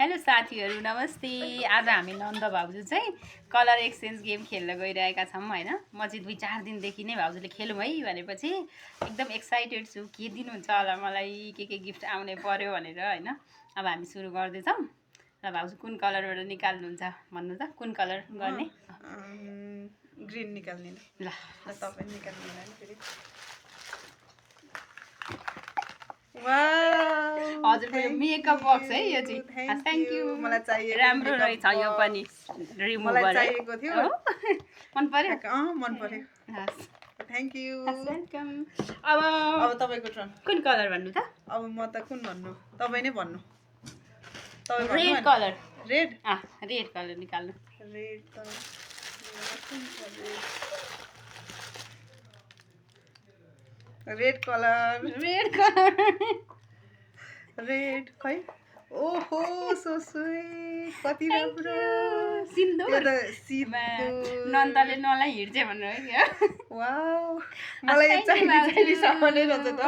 Hello साथीहरू नमस्ते। आज हामी नन्द भाउजू चाहिँ कलर एक्सचेन्ज गेम खेल्न गइरहेका छौँ हैन। म चाहिँ 2-4 दिनदेखि नै भाउजूले खेलौँ है भनेपछि एकदम एक्साइटेड छु। के दिनुहुन्छ होला मलाई, के गिफ्ट आउने पर्यो भनेर हैन। अब हामी सुरु गर्दैछौँ। ल भाउजू कुन कलरबाट निकाल्नुहुन्छ भन्नु त, कुन कलर गर्ने? ग्रीन निकाल्ने ल तपाईँ निकाल्नु होला नि फेरि। वाउ हजुरको यो मेकअप बक्स है यो चाहिँ। Thank you. मलाई चाहिएको राम्रो रहेछ यो पनि रिमुभर। मलाई चाहिएको थियो। मन पर्यो? मन पर्यो। Thank you. वेलकम। अब तपाईको टर्न। कुन कलर भन्नु त? अब म त कुन भन्नु? तपाईँ नै भन्नु। तपाईँ red colour. Red? Red colour निकाल्नु। रेड त red colour. Red colour. Red खै? ओहो सो स्वीट। कति राम्रो। सिन्दुर। त्यो त सिन्दुर। नन्दले नलाई हिड्छ भनेर है क्या। वाउ मलाई चाहिने सामानै रहेछ त।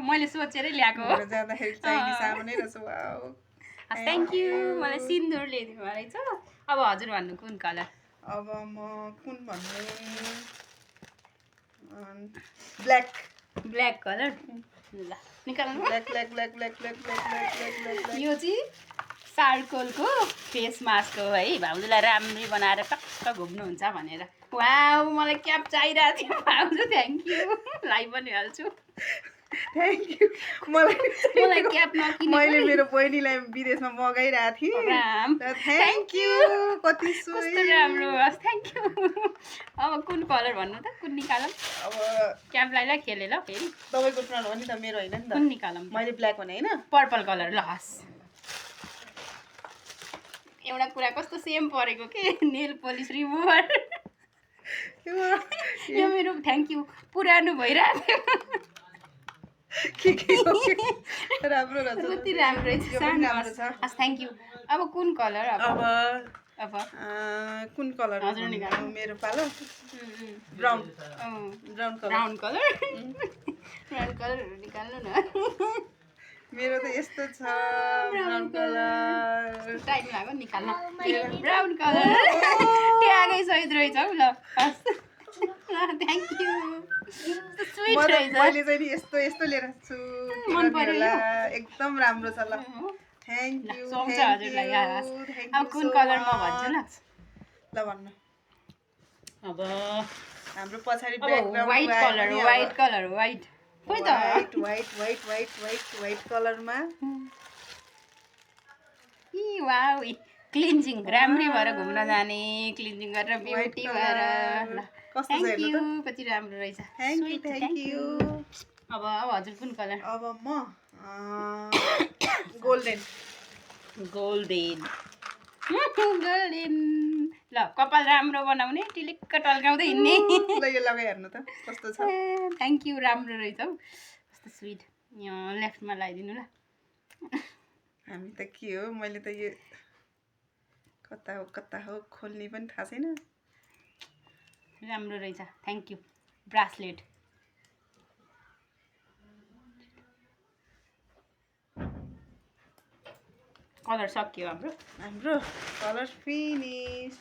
मैले सोचेरै ल्याएको हो। जाँदाखेरि चाहिने सामानै रहेछ। Wow thank you. मलाई सिन्दुर ल्याइदिनु रहेछ। अब हजुर भन्नु कुन कलर? अब म कुन भन्नु? ब्ल्याक। Black colour. ल निकाल्नु। Black black black black black black black black. यो चाहिँ चारकोलको फेस मास्क हो है। भाउजूलाई राम्ररी बनाएर टक्क घुम्नुहुन्छ भनेर। वाउ मलाई क्याप चाहिरहेको थियो भाउजू। Thank you. लाइभ पनि हाल्छु। Thank you. मलाई क्याप नकिने मैले मेरो बहिनीलाई विदेशमा मगाइरहेको थिएँ। Thank you. कति कस्तो राम्रो होस्। Thank you. अब कुन कलर भन्नु त? कुन निकालौँ? अब क्यापलाई खेले ल फेरि। तपाईको टर्न हो नि त, मेरो हैन नि त। कुन निकालौँ? मैले ब्ल्याक भने हैन? Purple colour. ल हस्। एउटा कुरा कस्तो सेम परेको के, नेल पोलिस रिमुभर। यो मेरो थ्यांक यू पुरानो भइरहेको थियो। राम्रो रहेछ। कति राम्रो रहेछ। हस् थ्यांक यू। अब कुन कलर? अब कुन कलर? हजुर निकाल्नु। मेरो पालो brown. Brown colour. Brown colour. Brown कलरहरू निकाल्नु न। मेरो त यस्तो छ ब्राउन कलर। टाइम लाग्यो निकाल्न। ब्राउन कलर ट्यागै सहित रहेछ हौ। ल हस्। Thank you. स्वीट रहेछ। मैले चाहिँ नि यस्तो यस्तो लिएर छु। मन पर्यो एकदम राम्रो छ। ल थ्यांक यू। सोच्छ हजुरलाई। अब कुन कलर म भन्छु ल। ल भन्नु। अब हाम्रो पछाडि background white colour. White colour. White खोइ त। White white white white white white कलरमा। इ वाउ क्लिन्जिङ राम्रै भएर घुम्न जाने, क्लिन्जिङ गरेर ब्युटी भएर। ल थ्यांक यू। कति राम्रो रहेछ। Thank you. अब हजुर कुन कलर? अब म गोल्डन। गोल्डन। गोल्डन। ल कपाल राम्रो बनाउने, टिलिक्क टल्काउँदै हिँड्ने। ल यो लगाइ हेर्नु त कस्तो छ। Thank you. राम्रो रहेछ हौ। कस्तो स्वीट। यहाँ लेफ्टमा लगाइदिनु ल। हामी त के हो, मैले त यो कता हो खोल्ने पनि थाहा छैन। राम्रो रहेछ। Thank you. ब्रासलेट। कलर सक्यो हाम्रो कलर फिनिश।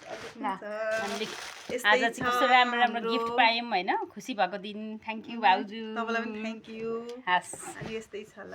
आज चाहिँ कस्तो राम्रो राम्रो गिफ्ट पायौँ होइन। खुसी भएको दिन। थ्यांक यू भाउजू। तपाईँलाई पनि थ्यांक यू। हस्। अनि यस्तै छ ल।